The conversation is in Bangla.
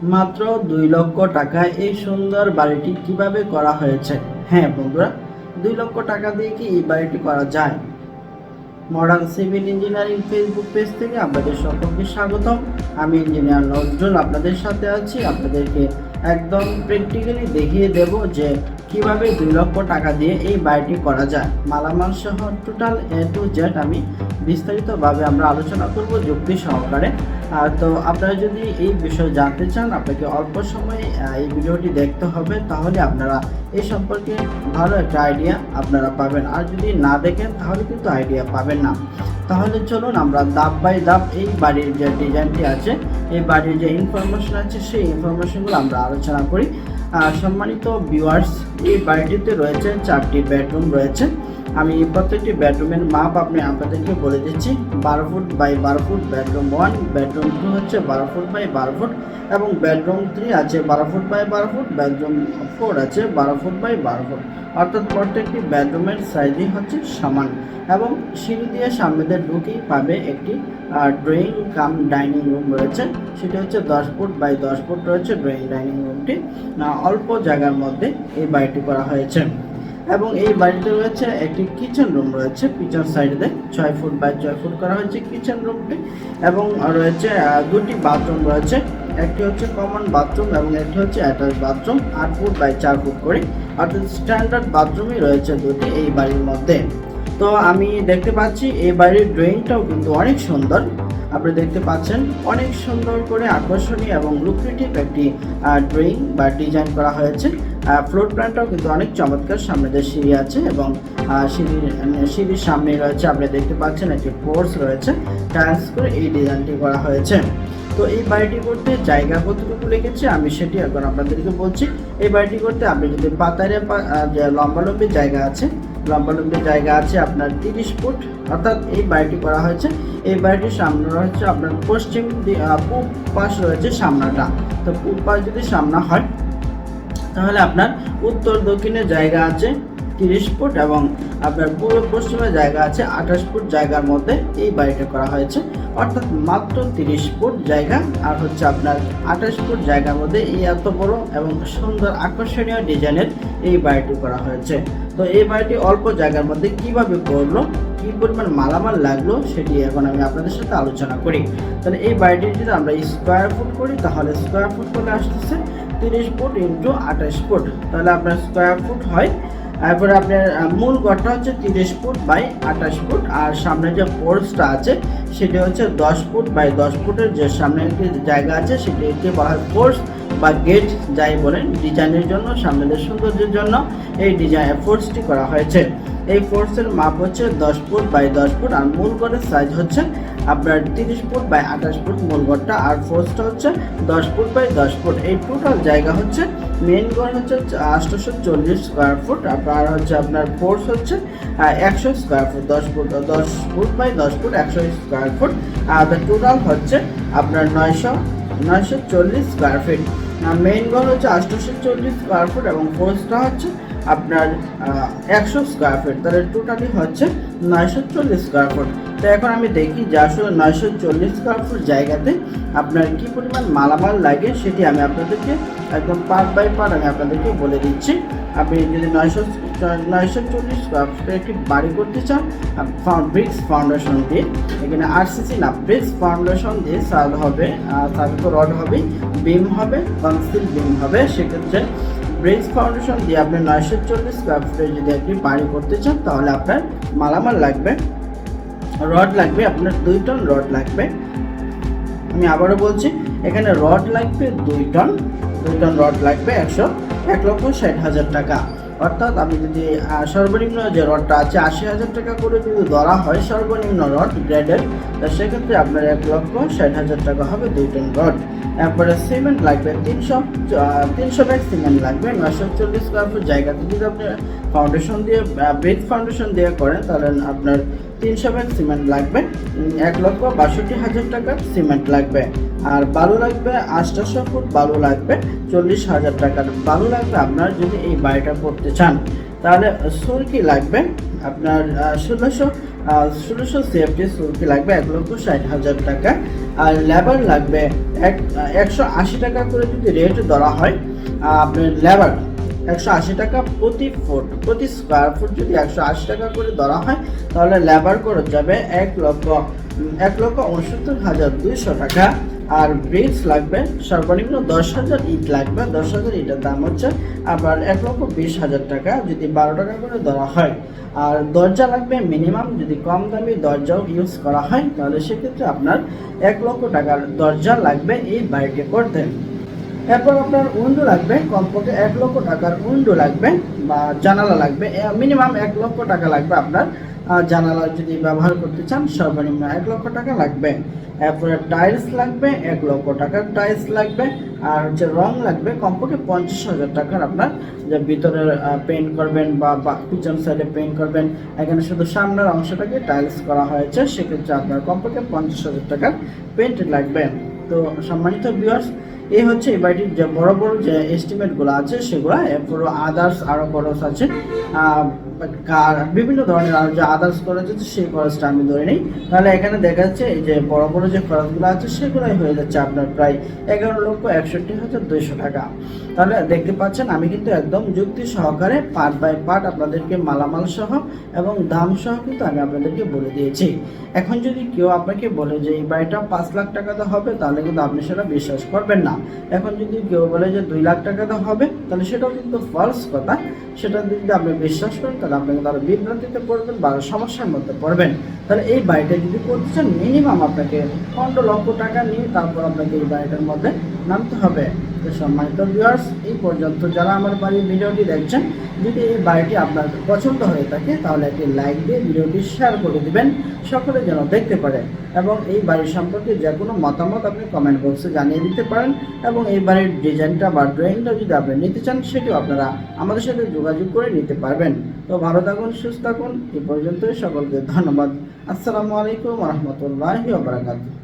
মাত্র 2 লক্ষ টাকায় এই সুন্দর বাড়িটি কিভাবে করা হয়েছে। হ্যাঁ বন্ধুরা, 2 লক্ষ টাকা দিয়ে কি এই বাড়িটি করা যায়? Modern civil engineering Facebook page থেকে আপনাদের সকলকে স্বাগতম। আমি ইঞ্জিনিয়ার নজরুল আপনাদের সাথে আছি। আপনাদেরকে একদম প্র্যাকটিক্যালি দেখিয়ে দেব যে কিভাবে 2 লক্ষ টাকা দিয়ে এই বাড়িটি করা যায়। মালামাল সহ টোটাল A to Z আমি বিস্তারিতভাবে আমরা আলোচনা করব যুক্তি সহকারে। তো আপনারা যদি এই বিষয়ে জানতে চান, আপনাকে অল্প সময়ে এই ভিডিওটি দেখতে হবে, তাহলে আপনারা এই সম্পর্কে ভালো একটা আইডিয়া আপনারা পাবেন। আর যদি না দেখেন তাহলে কিন্তু আইডিয়া পাবেন না। তাহলে চলুন আমরা ধাপ বাই ধাপ এই বাড়ির যে ডিজাইনটি আছে, এই বাড়ির যে ইনফরমেশন আছে, সেই ইনফরমেশনগুলো আমরা আলোচনা করি। সম্মানিত ভিউয়ার্স, এই বাড়িটিতে রয়েছে 4টি বেডরুম রয়েছে। আমি প্রত্যেকটি বেডরুমের মাপ আপনাদেরকে বলে দিচ্ছি। 12 feet by 12 feet bedroom 1, bedroom 2 হচ্ছে 12 ফুট বাই 12 ফুট, এবং বেডরুম 3 আছে 12 ফুট বাই 12 ফুট, বেডরুম 4 আছে 12 ফুট বাই 12 ফুট। অর্থাৎ প্রত্যেকটি বেডরুমের সাইজই হচ্ছে সমান। এবং সিঁড়ি দিয়ে সামনে দিয়ে ঢুকেই পাবে একটি ড্রয়িং কাম ডাইনিং রুম রয়েছে। সেটি হচ্ছে 10 ফুট বাই 10 ফুট রয়েছে ড্রয়িং ডাইনিং রুমটি। অল্প জায়গার মধ্যে এই বাড়িটি করা হয়েছে। এবং এই বাড়িতে রয়েছে একটি কিচেন রুম রয়েছে পিছন সাইডে, 6 ফুট বাই 6 ফুট করা হয়েছে কিচেন রুমটি। এবং রয়েছে 2টি বাথরুম রয়েছে। একটি হচ্ছে কমন বাথরুম এবং একটি হচ্ছে attach bathroom, 8 feet by 4 feet করে। অর্থাৎ স্ট্যান্ডার্ড বাথরুমই রয়েছে 2টি এই বাড়ির মধ্যে। তো আমি দেখতে পাচ্ছি এই বাড়ির ড্রয়িংটাও কিন্তু অনেক সুন্দর। আপনি দেখতে পাচ্ছেন অনেক সুন্দর করে আকর্ষণীয় এবং লুক্রেটিভ একটি ড্রয়িং বা ডিজাইন করা হয়েছে। ফ্লোর প্ল্যানটাও কিন্তু অনেক চমৎকার। সামনে যে সিঁড়ি আছে এবং সিঁড়ির সামনে রয়েছে, আপনি দেখতে পাচ্ছেন একটি পোর্চ রয়েছে। টাইলস করে এই ডিজাইনটি করা হয়েছে। তো এই বাড়িটি করতে জায়গা কতটুকু লেগেছে আমি সেটি এখন আপনাদেরকে বলছি। এই বাড়িটি করতে আপনি যদি পাতারে যে লম্বালম্বি জায়গা আছে, লম্বালম্বি জায়গা আছে আপনার 30 ফুট। অর্থাৎ এই বাড়িটি করা হয়েছে। এই বাড়িটির সামনে রয়েছে আপনার পূব পাশ রয়েছে সামনাটা। তো পূব পাশ যদি সামনা হয় তাহলে আপনার উত্তর দক্ষিণে জায়গা আছে 30 ফুট এবং আপনার পূর্ব পশ্চিমে জায়গা আছে 28 ফুট জায়গার মধ্যে এই বাড়িটা করা হয়েছে। অর্থাৎ মাত্র 30 ফুট জায়গা আর হচ্ছে আপনার 28 ফুট জায়গার মধ্যে এই এত বড় এবং সুন্দর আকর্ষণীয় ডিজাইনের এই বাড়িটি করা হয়েছে। তো এই বাড়িটি অল্প জায়গার মধ্যে কিভাবে করলো, কি পরিমাণ মালামাল লাগলো, সেটি এখন আমি আপনাদের সাথে আলোচনা করি। তাহলে এই বাড়িটি যদি আমরা স্কোয়ার ফুট করি তাহলে স্কোয়ার ফুট করে আসতেছে 30 ফুট ইন্টু 28 ফুট, তাহলে আপনার স্কোয়ার ফুট হয়। তারপরে আপনার মূল ঘরটা হচ্ছে 30 ফুট বাই 28 ফুট, আর সামনে যে পোর্চটা আছে সেটি হচ্ছে 10 ফুট বাই 10 ফুটের যে সামনে একটি জায়গা আছে সেটিকে বলা হয় পোর্চ বা গেট, যাই বলেন। ডিজাইনের জন্য, সামনের সৌন্দর্যের জন্য এই ডিজাইন ফোর্সটি করা হয়েছে। এই ফোর্সের মাপ হচ্ছে 10 ফুট বাই 10 ফুট, আর মূল ঘরের সাইজ হচ্ছে আপনার 30 ফুট বাই 28 ফুট মূল ঘরটা, আর ফোর্সটা হচ্ছে 10 ফুট বাই 10 ফুট। এই টোটাল জায়গা হচ্ছে মেন ঘর হচ্ছে 840 স্কোয়ার ফুট, আর হচ্ছে আপনার ফোর্স হচ্ছে 100 square feet. 10 feet by 10 feet 100 square feet. আর টোটাল হচ্ছে আপনার 940 স্কোয়ার ফিট। মেইন ঘর হচ্ছে 840 স্কোয়ার ফুট এবং ফোর্সটা হচ্ছে আপনার 100 স্কোয়ার ফিট, তাহলে টোটালি হচ্ছে 940 স্কোয়ার ফুট। তো এখন আমি দেখি যে আসলে 940 স্কোয়ার ফুট জায়গাতে আপনার কি পরিমাণ মালামাল লাগে সেটি আমি আপনাদেরকে একদম পার্ট বাই পার্ট আমি আপনাদেরকে বলে দিচ্ছি। আপনি যদি 940 স্কোয়ার ফুটের একটি বাড়ি করতে চান ব্রিক্স ফাউন্ডেশন দিয়ে, এখানে আরসিসি না ব্রিক্স ফাউন্ডেশন দিয়ে সাল হবে, সালকো রড হবে, বিম হবে, কনসিল বিম হবে, সেক্ষেত্রে ব্রিক্স ফাউন্ডেশন দিয়ে আপনি 940 স্কোয়ার ফুটের যদি একটি বাড়ি করতে চান তাহলে আপনার মালামাল লাগবে, রড লাগবে আপনার 2 টন রড লাগবে। আমি আবারও বলছি, এখানে রড লাগবে 2 টন রড লাগবে 1,60,000 টাকা। অর্থাৎ আমি যদি সর্বনিম্ন যে রডটা আছে 80,000 টাকা করে যদি ধরা হয় সর্বনিম্ন রড গ্রেডের, তা সেক্ষেত্রে আপনার 1,60,000 টাকা হবে 2 টন রড। তারপরে সিমেন্ট লাগবে 300 ব্যাগ সিমেন্ট লাগবে। 940 স্কোয়ার ফুট জায়গাতে যদি আপনি ফাউন্ডেশন দিয়ে ব্রিক ফাউন্ডেশন দিয়ে করেন তাহলে আপনার 300 ব্যাগ সিমেন্ট লাগবে। 1,62,000 টাকার সিমেন্ট লাগবে। আর বালু লাগবে 800 ফুট বালু লাগবে, 40,000 টাকার বালু লাগবে আপনার যদি এই বাড়িটা করতে চান। তাহলে সুরকি লাগবে আপনার ষোলোশো সেফটি সুরকি লাগবে 1,60,000 টাকা। আর লেবার লাগবে 180 টাকা করে যদি রেট ধরা হয়, আপনার লেবার 180 টাকা প্রতি ফুট, প্রতি স্কোয়ার ফুট যদি 180 টাকা করে ধরা হয়, তাহলে লেবার খরচ যাবে 1,69,200 টাকা। আর ব্রিক্স লাগবে সর্বনিম্ন 10,000 ইট লাগবে, 10,000 ইটের দাম হচ্ছে আবার 1,20,000 টাকা যদি 12 টাকা করে ধরা হয়। আর দরজা লাগবে মিনিমাম, যদি কম দামি দরজাও ইউজ করা হয় তাহলে সেক্ষেত্রে আপনার 1,00,000 টাকার দরজা লাগবে এই বাড়িটি করতে। এরপর আপনার উইন্ডো লাগবে কমপক্ষে 1,00,000 টাকার উইন্ডো লাগবে বা জানালা লাগবে, মিনিমাম 1,00,000 টাকা লাগবে আপনার জানালা যদি ব্যবহার করতে চান, সর্বনিম্ন 1,00,000 টাকা লাগবে। এরপরে টাইলস লাগবে 1,00,000 টাকার টাইলস লাগবে। আর হচ্ছে রং লাগবে কমপক্ষে 50,000 টাকার, আপনার যে ভিতরে পেইন্ট করবেন বা কিচেন সাইডে পেইন্ট করবেন, এখানে শুধু সামনের অংশটাকে টাইলস করা হয়েছে, সেক্ষেত্রে আপনার কমপক্ষে 50,000 টাকার পেইন্ট লাগবে। তো সম্মানিত ভিউয়ার্স, এই হচ্ছে এই বাড়িটির যে বড় বড় যে এস্টিমেটগুলো আছে সেগুলো, পুরো আদার্স আরও খরচ আছে, বিভিন্ন ধরনের আরও যে আদার্স খরচ আছে সেই খরচটা আমি ধরে নিই, তাহলে এখানে দেখা যাচ্ছে এই যে বড় বড় যে খরচগুলো আছে সেগুলোই হয়ে যাচ্ছে আপনার প্রায় 11,61,200 টাকা। তাহলে দেখতে পাচ্ছেন আমি কিন্তু একদম যুক্তি সহকারে পার্ট বাই পার্ট আপনাদেরকে মালামাল সহ এবং দাম সহ কিন্তু আমি আপনাদেরকে বলে দিয়েছি। এখন যদি কেউ আপনাকে বলে যে এই বাড়িটা 5 লাখ টাকাতে হবে, তাহলে কিন্তু আপনি সেটা বিশ্বাস করবেন না। এখন যদি কেউ বলে যে 2 লাখ টাকাতে হবে, তাহলে সেটাও কিন্তু ফলস কথা। সেটা যদি আপনি বিশ্বাস করেন তাহলে আপনি কিন্তু আরো বিভ্রান্তিতে পড়বেন বা সমস্যার মধ্যে পড়বেন। তাহলে এই বাড়িটা যদি করতে চান, মিনিমাম আপনাকে 15 লক্ষ টাকা নিয়ে তারপর আপনাকে এই বাড়িটার মধ্যে নামতে হবে। তো সম্মানিত ভিউয়ার্স, এই পর্যন্ত যারা আমার বাড়ির ভিডিওটি দেখছেন, যদি এই বাড়িটি আপনার পছন্দ হয়ে থাকে তাহলে একটি লাইক দিয়ে ভিডিওটি শেয়ার করে দিবেন, সকলে যেন দেখতে পারে। এবং এই বাড়ির সম্পর্কে যে কোনো মতামত আপনি কমেন্ট বক্সে জানিয়ে দিতে পারেন। এবং এই বাড়ির ডিজাইনটা বা ড্রয়িংটা যদি আপনি নিতে চান, সেটিও আপনারা আমাদের সাথে যোগাযোগ করে নিতে পারবেন। তো ভালো থাকুন, সুস্থ থাকুন। এই পর্যন্তই, সকলকে ধন্যবাদ। আসসালামু আলাইকুম ওয়া রাহমাতুল্লাহি ওয়া বারাকাতুহু।